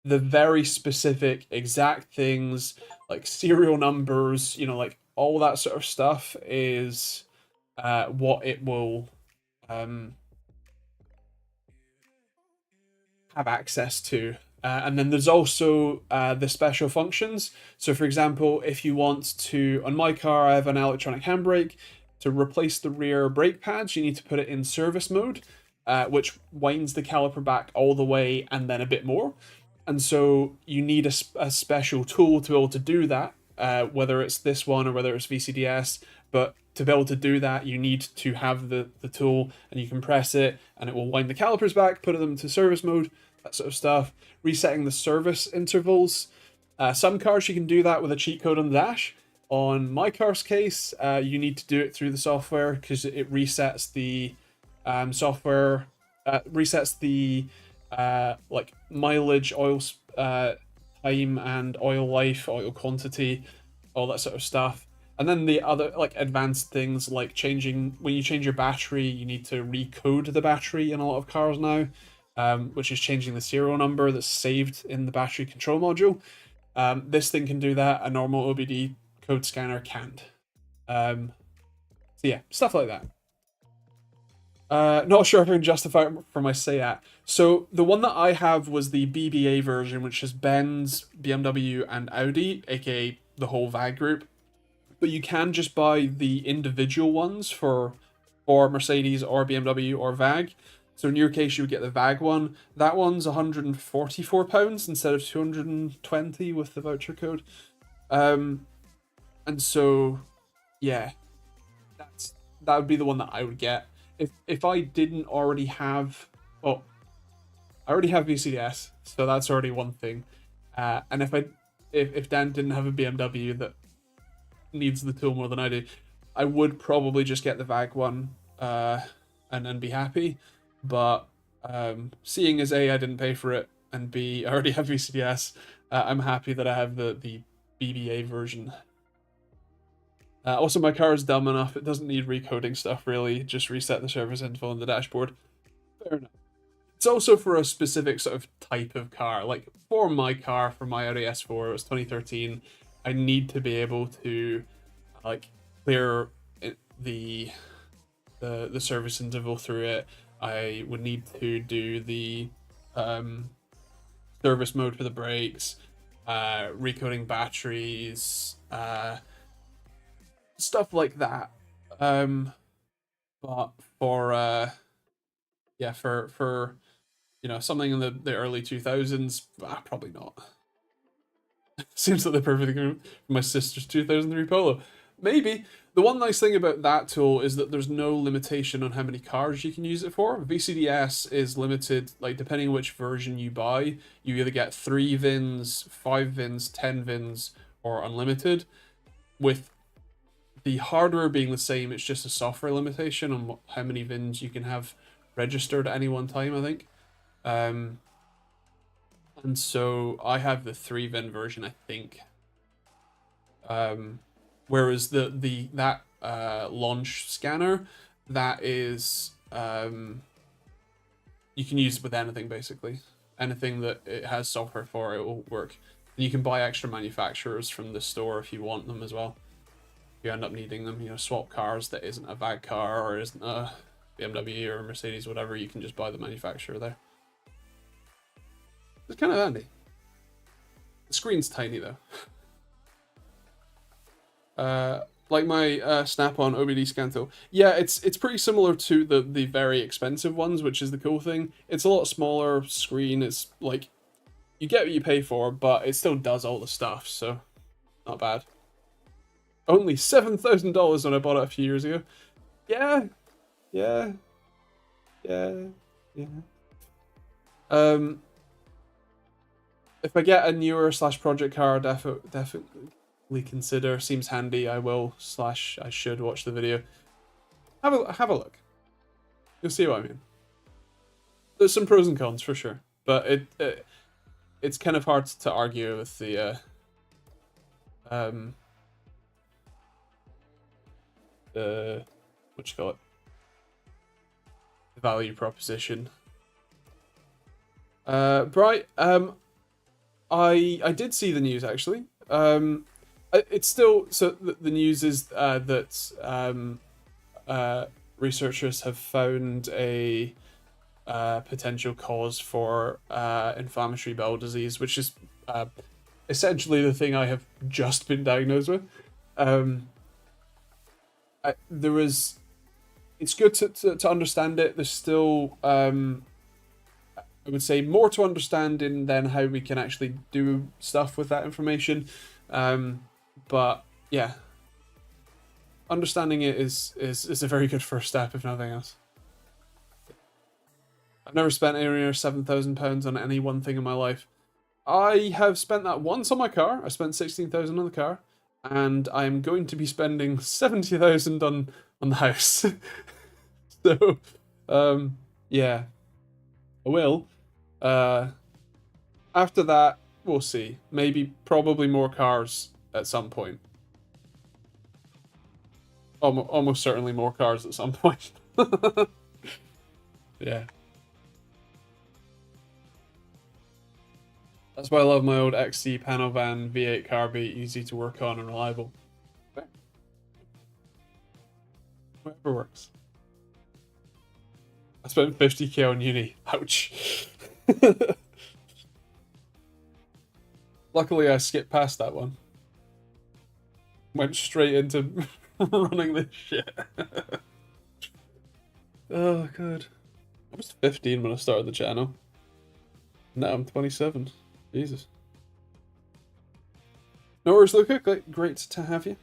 the very specific exact things, like serial numbers, you know, like all that sort of stuff is what it will have access to. And then there's also the special functions. So for example, if you want to, on my car, I have an electronic handbrake. To replace the rear brake pads, you need to put it in service mode, which winds the caliper back all the way and then a bit more. And so you need a special tool to be able to do that, whether it's this one or whether it's VCDS. but to be able to do that, you need to have the tool, and you can press it and it will wind the calipers back, put them into service mode, that sort of stuff. Resetting the service intervals. Some cars you can do that with a cheat code on the dash. On my car's case, you need to do it through the software because it resets the software, resets the like mileage, oil time and oil life, oil quantity, all that sort of stuff. And then the other like advanced things like changing, when you change your battery, you need to recode the battery in a lot of cars now, which is changing the serial number that's saved in the battery control module. This thing can do that, a normal OBD code scanner can't. So yeah, stuff like that. Not sure if I can justify it for my Seat. So the one that I have was the BBA version, which is Benz, BMW, and Audi, aka the whole VAG group. But you can just buy the individual ones for Mercedes or BMW or VAG. So in your case, you would get the VAG one. That one's £144 instead of 220 with the voucher code. And so, yeah, that would be the one that I would get. If I didn't already have, well, I already have VCDS, so that's already one thing. And if Dan didn't have a BMW that needs the tool more than I do, I would probably just get the VAG one and then be happy. But seeing as A, I didn't pay for it, and B, I already have VCDS, I'm happy that I have the BBA version. Also, my car is dumb enough, it doesn't need recoding stuff really, just reset the service info on the dashboard. Fair enough. It's also for a specific sort of type of car. Like for my car, for my Audi S4, it was 2013, I need to be able to like clear the service interval through it. I would need to do the service mode for the brakes, recoding batteries, stuff like that. But for yeah, for you know, something in the early 2000s, probably not. Seems like the perfect thing for my sister's 2003 Polo. Maybe. The one nice thing about that tool is that there's no limitation on how many cars you can use it for. VCDS is limited, like depending on which version you buy, you either get 3 VINs, 5 VINs, 10 VINs, or unlimited. With the hardware being the same, it's just a software limitation on how many VINs you can have registered at any one time, I think. And so I have the 3 VIN version, I think. Whereas that launch scanner, that is you can use it with anything basically. Anything that it has software for, it will work. And you can buy extra manufacturers from the store if you want them as well. If you end up needing them, you know, swap cars that isn't a VAG car or isn't a BMW or a Mercedes, whatever, you can just buy the manufacturer there. It's kind of handy. The screen's tiny though. Like my Snap-on OBD scan tool. Yeah, it's pretty similar to the very expensive ones, which is the cool thing. It's a lot smaller screen. It's like you get what you pay for, but it still does all the stuff, so not bad. Only $7,000 when I bought it a few years ago. Yeah. If I get a newer / project car, definitely consider. Seems handy. I will / I should watch the video. Have a look. You'll see what I mean. There's some pros and cons for sure, but it's kind of hard to argue with the what you call it, the value proposition. Bright. I did see the news actually. It's still, so the news is that researchers have found a potential cause for inflammatory bowel disease, which is essentially the thing I have just been diagnosed with. It's good to understand it. There's still I would say more to understand in then how we can actually do stuff with that information. But yeah, understanding it is a very good first step, if nothing else. I've never spent anywhere near £7,000 on any one thing in my life. I have spent that once on my car. I spent 16,000 on the car, and I'm going to be spending 70,000 on the house. So, yeah, I will. After that, we'll see. Maybe, probably more cars at some point. Almost certainly more cars at some point. Yeah. That's why I love my old XC panel van V8 carby, easy to work on and reliable. Okay. Whatever works. I spent 50k on uni. Ouch. Luckily, I skipped past that one. Went straight into running this shit. Oh, God. I was 15 when I started the channel. Now I'm 27. Jesus. No worries, Luca. Great to have you.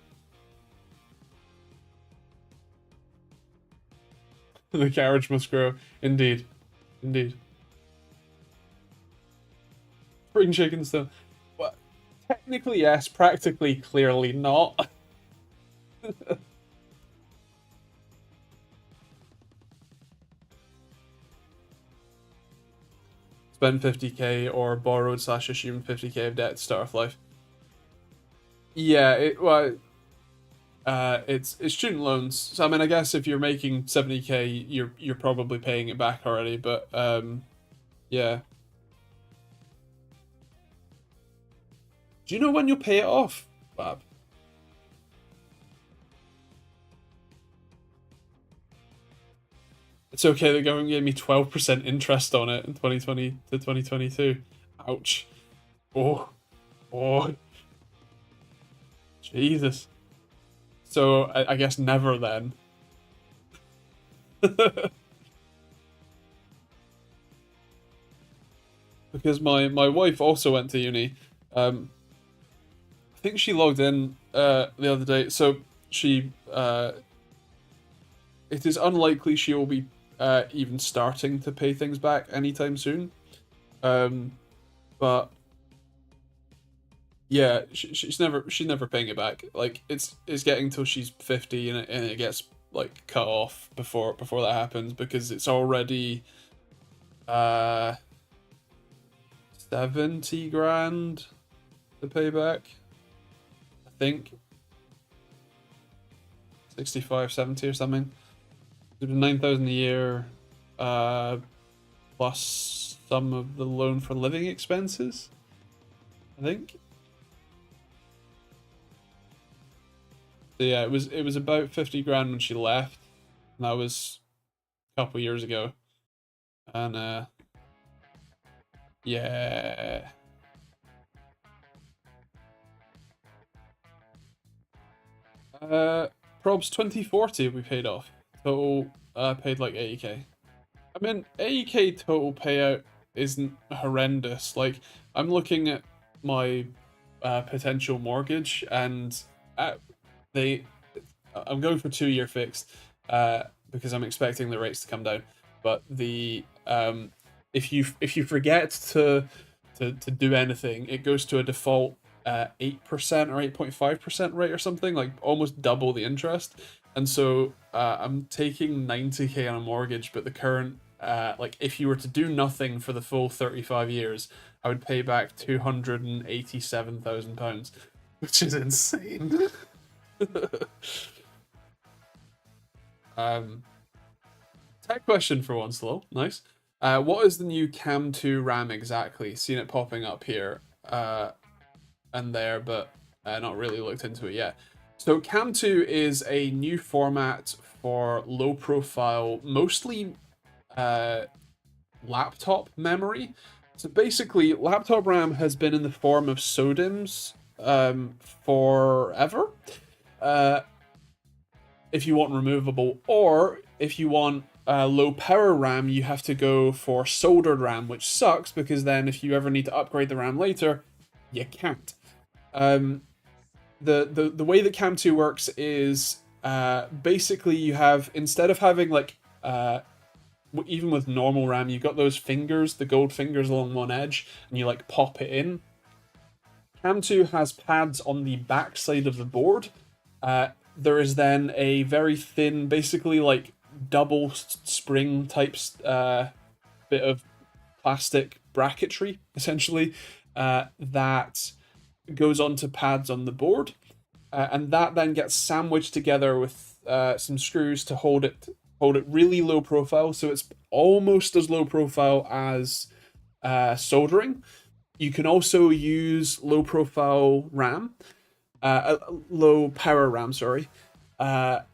The carriage must grow. Indeed. Indeed. Spring chickens, though. Well, technically, yes. Practically, clearly not. Spend 50k or borrowed / assumed 50k of debt to start off life. Yeah, it's student loans. So I mean, I guess if you're making 70k, you're probably paying it back already. But yeah. Do you know when you'll pay it off, Bab? It's okay, the government gave me 12% interest on it in 2020 to 2022. Ouch. Oh. Oh. Jesus. So, I guess never then. Because my wife also went to uni. I think she logged in the other day. So, she... it is unlikely she will be even starting to pay things back anytime soon. But yeah, she's never paying it back. Like it's getting till she's 50 and it gets like cut off before that happens because it's already 70 grand to pay back. I think 65, 70 or something. 9,000 a year, plus some of the loan for living expenses, I think. So yeah, it was about 50 grand when she left, and that was a couple years ago. And yeah. Probs 2040 we paid off. Total paid like 80k. I mean, 80k total payout isn't horrendous. Like, I'm looking at my potential mortgage, and I'm going for 2-year fixed because I'm expecting the rates to come down. But the if you forget to do anything, it goes to a default 8% or 8.5% rate or something, like almost double the interest. And so I'm taking 90k on a mortgage, but the current, like if you were to do nothing for the full 35 years, I would pay back £287,000, which is insane. Tech question for once, though. Nice. What is the new Cam 2 RAM exactly? Seen it popping up here and there, but not really looked into it yet. So Cam 2 is a new format for low profile, mostly laptop memory. So basically, laptop RAM has been in the form of SODIMMs forever. If you want removable, or if you want low power RAM, you have to go for soldered RAM, which sucks because then if you ever need to upgrade the RAM later, you can't. The way that Cam 2 works is basically you have, instead of having like even with normal RAM, you've got those fingers, the gold fingers along one edge, and you like pop it in. Cam 2 has pads on the back side of the board. There is then a very thin, basically like double spring type bit of plastic bracketry, essentially, that goes onto pads on the board. And that then gets sandwiched together with some screws to hold it really low profile, so it's almost as low profile as soldering. You can also use low profile RAM, low power RAM, sorry, but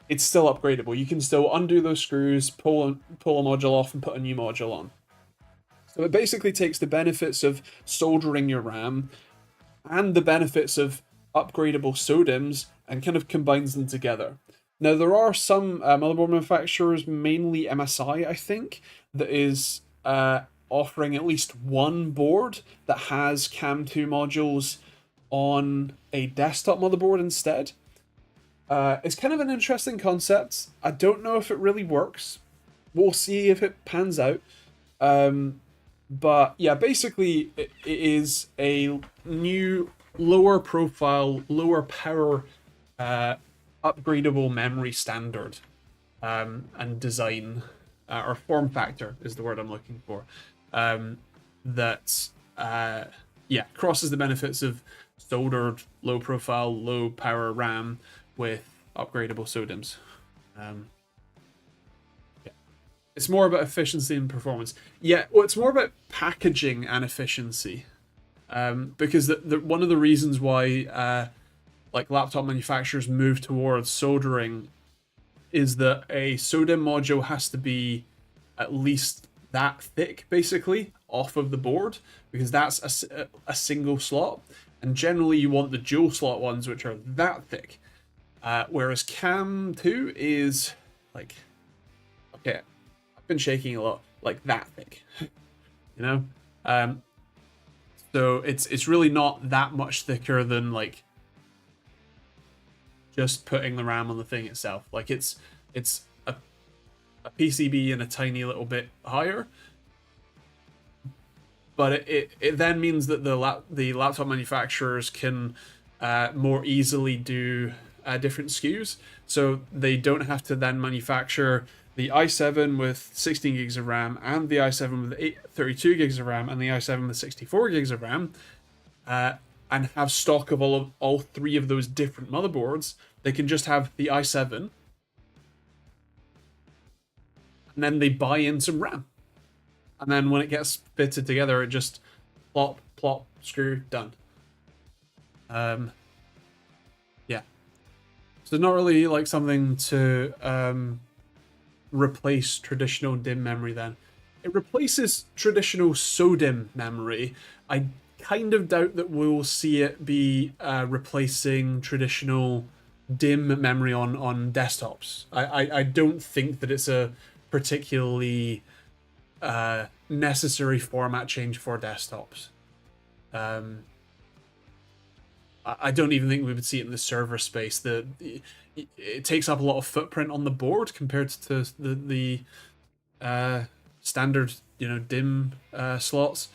it's still upgradable. You can still undo those screws, pull a module off, and put a new module on. So it basically takes the benefits of soldering your RAM and the benefits of upgradable SODIMMs and kind of combines them together. Now, there are some motherboard manufacturers, mainly MSI, I think, that is offering at least one board that has Cam2 modules on a desktop motherboard instead. It's kind of an interesting concept. I don't know if it really works. We'll see if it pans out. But yeah, basically it is a new lower profile, lower power, upgradable memory standard and design, or form factor is the word I'm looking for, that crosses the benefits of soldered low profile, low power RAM with upgradable SODIMMs. It's more about efficiency and performance. Yeah, well, it's more about packaging and efficiency. Because one of the reasons why like laptop manufacturers move towards soldering is that a SODIMM module has to be at least that thick, basically, off of the board, because that's a single slot. And generally you want the dual slot ones, which are that thick. Whereas Cam 2 is like, okay, been shaking a lot, like that thick, you know. So it's really not that much thicker than like just putting the RAM on the thing itself. Like it's a PCB and a tiny little bit higher, but it then means that the laptop manufacturers can more easily do different SKUs, so they don't have to then manufacture the i7 with 16 gigs of RAM and the i7 with 32 gigs of RAM and the i7 with 64 gigs of RAM, and have stock of all three of those different motherboards. They can just have the i7, and then they buy in some RAM, and then when it gets fitted together, it just plop, plop, screw, done. Yeah. So not really like something to replace traditional DIMM memory then. It replaces traditional SODIMM memory. I kind of doubt that we'll see it be replacing traditional DIMM memory on desktops. I don't think that it's a particularly necessary format change for desktops. I don't even think we would see it in the server space. It takes up a lot of footprint on the board compared to the standard, DIMM slots,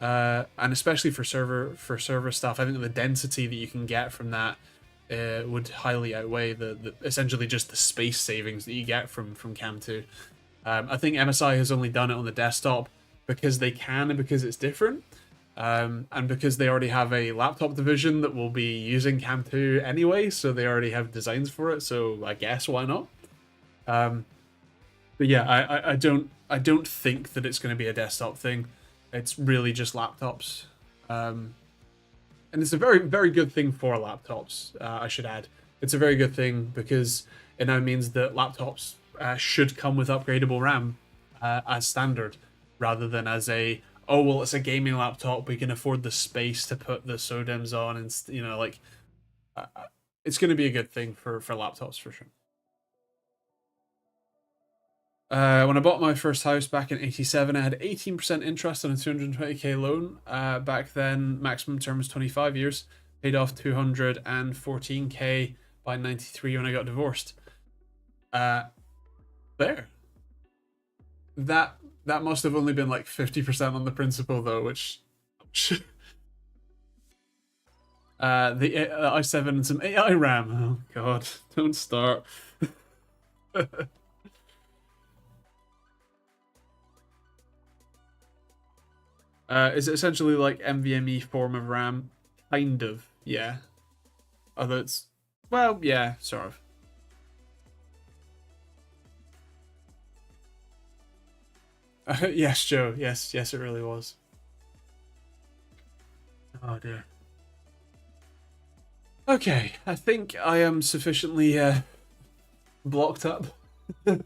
and especially for server stuff. I think the density that you can get from that would highly outweigh the essentially just the space savings that you get from Cam 2. I think MSI has only done it on the desktop because they can and because it's different. And because they already have a laptop division that will be using Cam 2 anyway, so they already have designs for it, so I guess why not? But yeah, I don't think that it's going to be a desktop thing. It's really just laptops. And it's a very, very good thing for laptops, I should add. It's a very good thing because it now means that laptops should come with upgradable RAM as standard, rather than as a, oh, well, it's a gaming laptop, we can afford the space to put the SODIMMs on, and it's going to be a good thing for laptops for sure. When I bought my first house back in '87, I had 18% interest on a 220k loan. Back then, maximum term was 25 years. paid off 214k by 93 when I got divorced. There. That must have only been like 50% on the principal though, which the i7 and some AI RAM. Oh god, don't start. Is it essentially like NVMe form of RAM? Kind of, yeah. Although it's, well, yeah, sort of. Yes, Joe. Yes, it really was. Oh dear. Okay, I think I am sufficiently blocked up. And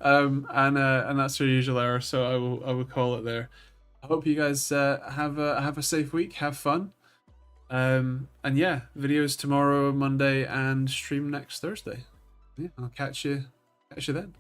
that's your usual error, so I will call it there. I hope you guys have a safe week, have fun. And yeah, videos tomorrow, Monday, and stream next Thursday. Yeah, I'll catch you then.